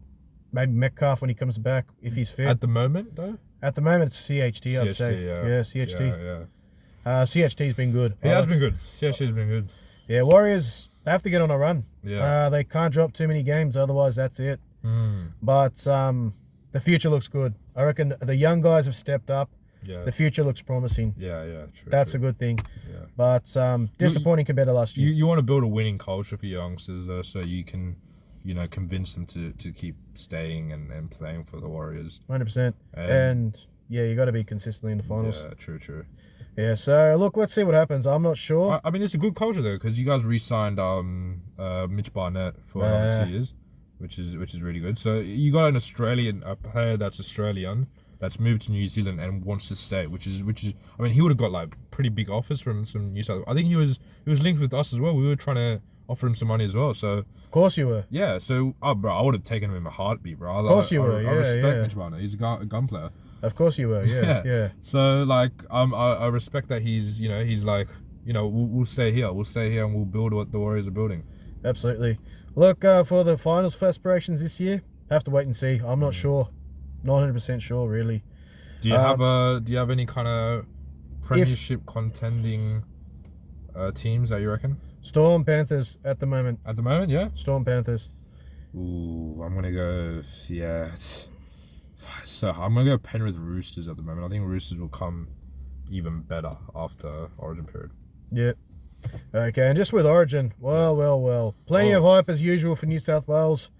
maybe Metcalf when he comes back if he's fit. At the moment, though. At the moment, it's CHT. I'd say. Yeah, CHT. Yeah. CHT's been good. He has been good. CHT's been good. Yeah, Warriors, they have to get on a run. Yeah. They can't drop too many games, otherwise that's it. But the future looks good. I reckon the young guys have stepped up. Yeah. The future looks promising. Yeah, true. That's a good thing. Yeah. But disappointing compared to last year. You want to build a winning culture for youngsters, though, so you can, convince them to keep staying and playing for the Warriors. 100%. And yeah, you got to be consistently in the finals. Yeah, true. Yeah, so look, let's see what happens. I'm not sure. I mean, it's a good culture though, because you guys re-signed Mitch Barnett for another 2 years, which is really good. So you got a player that's Australian that's moved to New Zealand and wants to stay, which is. I mean, he would have got like pretty big offers from some New South Wales. I think he was linked with us as well. We were trying to offer him some money as well. So of course you were. Yeah. So bro, I would have taken him in a heartbeat, bro. Of course you were. I respect Mitch Barnett. He's a gun player. Of course you were, yeah. So like, I respect that he's like, we'll stay here, and we'll build what the Warriors are building. Absolutely. Look, for the finals aspirations this year, have to wait and see. I'm not sure, not 100% sure, really. Do you have any kind of premiership contending teams that you reckon? Storm Panthers at the moment. At the moment, yeah. Storm Panthers. Ooh, I'm gonna go. Yeah. So I'm gonna go Penrith Roosters at the moment. I think Roosters will come even better after Origin period. Yeah. Okay, and just with Origin, well. Plenty of hype as usual for New South Wales.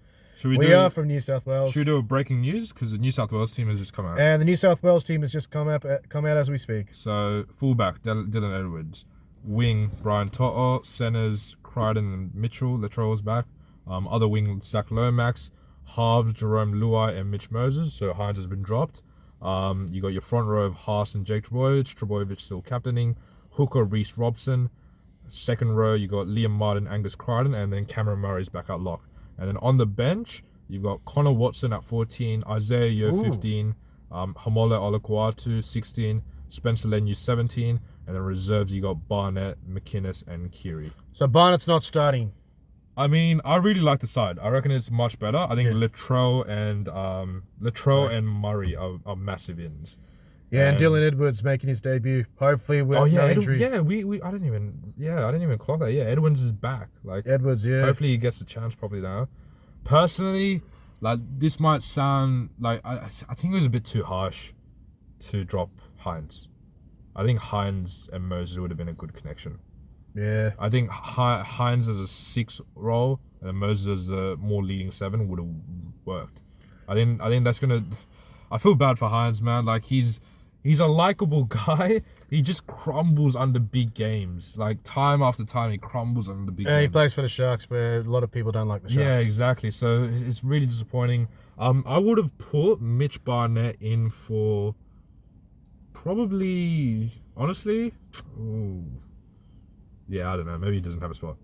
We are from New South Wales. Should we do a breaking news? Because the New South Wales team has just come out. And the New South Wales team has just come out as we speak. So fullback Dylan Edwards, wing Brian To'o, centers Crichton and Mitchell. Latrell's back. Other wing Zach Lomax. Halves Jerome Luai and Mitch Moses, so Hines has been dropped. You got your front row of Haas and Jake Trbojevic still captaining. Hooker Reece Robson. Second row you got Liam Martin, Angus Crichton, and then Cameron Murray's back at lock. And then on the bench you've got Connor Watson at 14, Isaiah Yeo 15, Hamola Olakwatu 16, Spencer Leniu 17, and then reserves you got Barnett, McInnes, and Keary. So Barnett's not starting. I mean, I really like the side. I reckon it's much better. I think Latrell and Murray are massive ins. Yeah, and Dylan Edwards making his debut. Hopefully with no injury. I didn't even clock that. Yeah, Edwards is back. Like Edwards, yeah. Hopefully he gets a chance properly now. Personally, like this might sound like I think it was a bit too harsh to drop Hines. I think Hines and Moses would have been a good connection. Yeah. I think Hines as a 6 role and Moses as a more leading 7 would have worked. I think that's gonna. I feel bad for Hines, man. Like he's a likable guy. He just crumbles under big games. Like time after time, he crumbles under big games. Yeah, he plays for the Sharks, where a lot of people don't like the Sharks. Yeah, exactly. So it's really disappointing. I would have put Mitch Barnett in for probably, honestly. Ooh. Yeah, I don't know. Maybe he doesn't have a spot.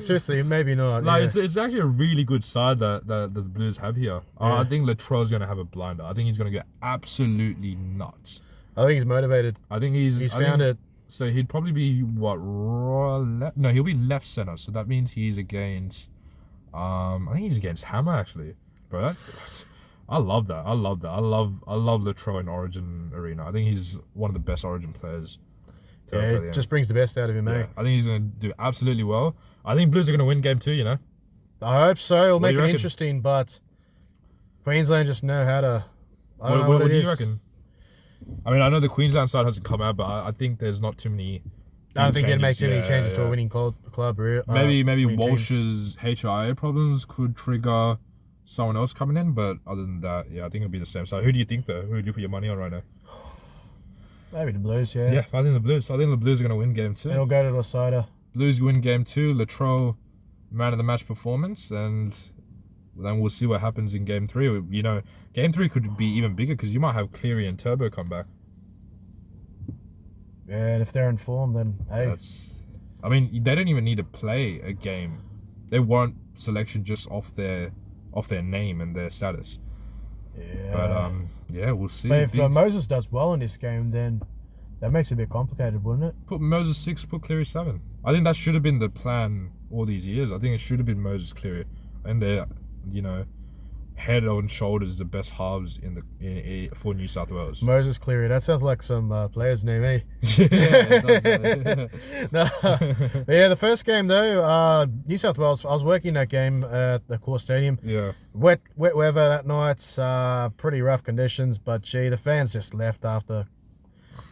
Seriously, maybe not. Like it's actually a really good side that the Blues have here. I think Latrell's going to have a blinder. I think he's going to get absolutely nuts. I think he's motivated. I think he's found it. So he'd probably be left? No, he'll be left center. So that means he's against. I think he's against Hammer actually, bro. That's I love that. I love Latrell in Origin arena. I think he's one of the best Origin players. Yeah, it just brings the best out of him, mate. I think he's going to do absolutely well. I think Blues are going to win game 2, I hope so. It'll What do make you it reckon? interesting, but Queensland just know how to. I don't know What what it do you is. reckon? I mean, I know the Queensland side hasn't come out, but I think there's not too many. I don't think big it'd make changes. too many changes to a Yeah. winning club. Maybe Winning team. Walsh's HIA problems could trigger someone else coming in, but other than that, yeah, I think it'll be the same. So who do you think though? Who would you put your money on right now? Maybe the Blues, yeah. Yeah, I think the Blues. I think the Blues are going to win game 2. It'll go to the cider. Blues win game 2. Latrell, man of the match performance, and then we'll see what happens in game 3. You know, game 3 could be even bigger because you might have Cleary and Turbo come back. Yeah, and if they're in form, then hey. I mean, they don't even need to play a game. They want selection just off their name and their status. Yeah. But yeah, we'll see. But if Moses does well in this game, then that makes it a bit complicated, wouldn't it? Put Moses 6, put Cleary 7. I think that should have been the plan all these years. I think it should have been Moses, Cleary, and they're, you know, head on shoulders the best halves for New South Wales. Moses Cleary. That sounds like some player's name, eh? Yeah, it does. No. But yeah, the first game though, New South Wales. I was working that game at the Core Stadium. Yeah. Wet weather that night. Pretty rough conditions, but gee, the fans just left after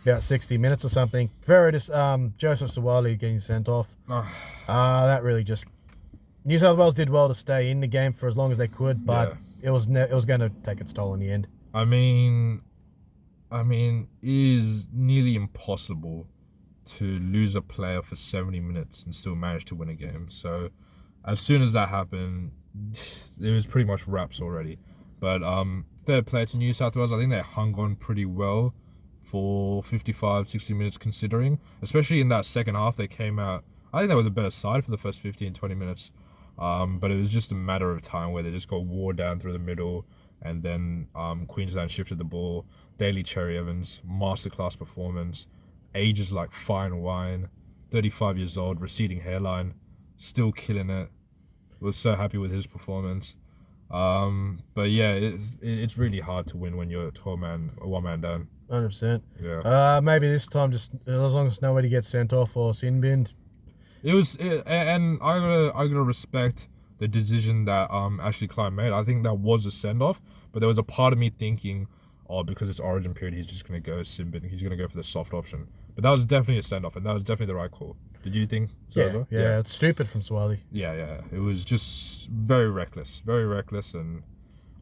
about 60 minutes or something. Joseph Sawali getting sent off. That really just. New South Wales did well to stay in the game for as long as they could, but it was going to take its toll in the end. I mean, it is nearly impossible to lose a player for 70 minutes and still manage to win a game. So, as soon as that happened, it was pretty much wraps already. But fair play to New South Wales. I think they hung on pretty well for 55, 60 minutes considering. Especially in that second half, they came out. I think they were the better side for the first 15, 20 minutes. But it was just a matter of time where they just got wore down through the middle, and then Queensland shifted the ball. Daly Cherry Evans, masterclass performance, ages like fine wine, 35 years old, receding hairline, still killing it. Was so happy with his performance. But yeah, it's really hard to win when you're one man down. 100%. Yeah. Maybe this time, just as long as nobody gets sent off or sin binned. And I gotta respect the decision that Ashley Klein made. I think that was a send off, but there was a part of me thinking, oh, because it's Origin period, he's just gonna go Simbin. He's gonna go for the soft option. But that was definitely a send off, and that was definitely the right call. Did you think so as well? Yeah, it's stupid from Swali. Yeah. It was just very reckless, and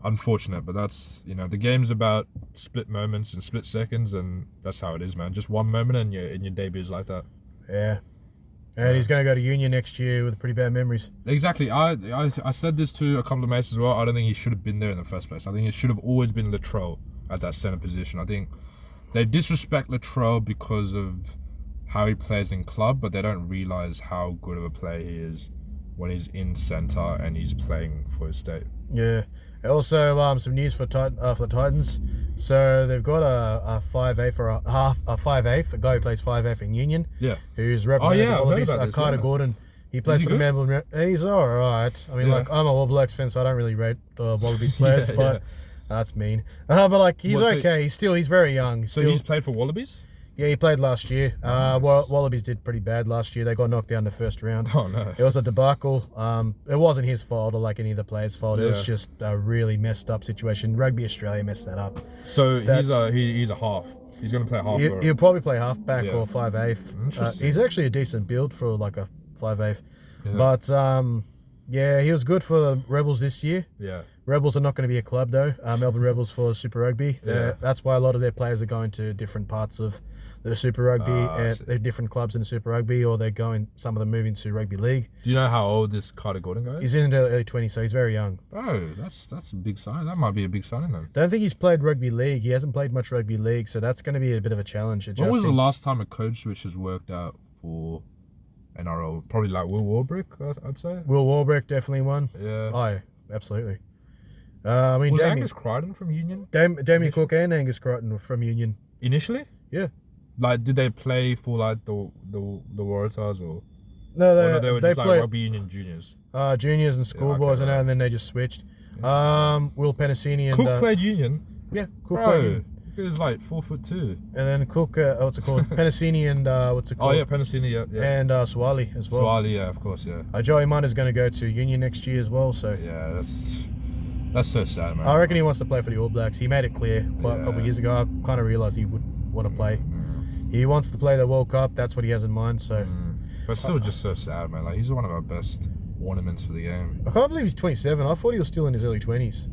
unfortunate. But that's, you know, the game's about split moments and split seconds, and that's how it is, man. Just one moment, and your debut is like that. Yeah. And he's going to go to Union next year with pretty bad memories. Exactly. I said this to a couple of mates as well. I don't think he should have been there in the first place. I think it should have always been Latrell at that centre position. I think they disrespect Latrell because of how he plays in club, but they don't realise how good of a player he is when he's in centre and he's playing for his state. Yeah. Also, some news for the Titans. So they've got a 5'8" or a 5'8", a guy who plays 5'8" in Union. Yeah. Who's represented the Wallabies. Carter yeah. Gordon. He plays for the Melbourne. He's all right. I mean, like, I'm a All Blacks fan, so I don't really rate the Wallabies players, but that's mean. But like, he's okay. He's very young. He's played for Wallabies? Yeah, he played last year. Nice. Wallabies did pretty bad last year. They got knocked down the first round. Oh, no. It was a debacle. It wasn't his fault or like any of the players' fault. It was just a really messed up situation. Rugby Australia messed that up. So he's a half. He's going to play half. He'll probably play halfback or 5'8". Interesting. He's actually a decent build for like a 5'8". Yeah. But yeah, he was good for the Rebels this year. Yeah. Rebels are not going to be a club though. Melbourne Rebels for Super Rugby. That's why a lot of their players are going to different parts of the Super Rugby. They're different clubs in the Super Rugby, or they're going. Some of them moving to Rugby League. Do you know how old this Carter Gordon guy is? He's in the early 20s, so he's very young. Oh, that's a big sign. That might be a big sign then. Don't think he's played Rugby League. He hasn't played much Rugby League, so that's going to be a bit of a challenge. When was the last time a code switch has worked out for NRL? Probably like Will Warbrick, I'd say. Will Warbrick definitely won. Yeah. Oh, absolutely. I mean, was Angus Crichton from Union? Damien Cook and Angus Crichton were from Union. Initially? Yeah. Like, did they play for like the Waratahs or? No, they were they just played like Rugby Union juniors. Juniors and schoolboys and then they just switched. Will Penasini and Cook played Union. Yeah, Cook Bro, played Union. He was like 4'2". And then Cook, what's it called? Penasini and what's it Oh called? yeah, Penasini, yeah. And Swali as well. Swali, yeah, of course, yeah. Joey Munder's going to go to Union next year as well, so Yeah, that's so sad, man. I reckon he wants to play for the All Blacks. He made it clear quite a couple of years ago. I kind of realised he would want to play. He wants to play the World Cup. That's what he has in mind. So, but still, just so sad, man. Like, he's one of our best ornaments for the game. I can't believe he's 27. I thought he was still in his early 20s.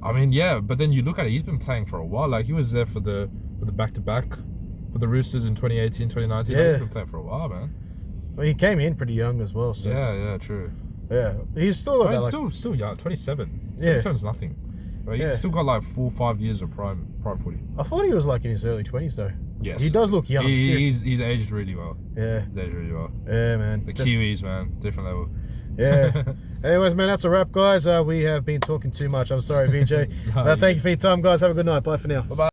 I mean, yeah, but then you look at it. He's been playing for a while. Like, he was there for the back-to-back for the Roosters in 2018, 2019. Yeah. Like, he's been playing for a while, man. Well, he came in pretty young as well. So. Yeah, true. Yeah, he's still got still young. 27. Yeah. 27's nothing. But he's still got like 4 or 5 years of prime footy. I thought he was like in his early 20s though. Yes. He does look young. He's aged really well. Yeah. He's aged really well. Yeah, man. The Kiwis, man, different level. Yeah. Anyways, man, that's a wrap, guys. We have been talking too much. I'm sorry, VJ. Thank you for your time, guys. Have a good night. Bye for now. Bye-bye.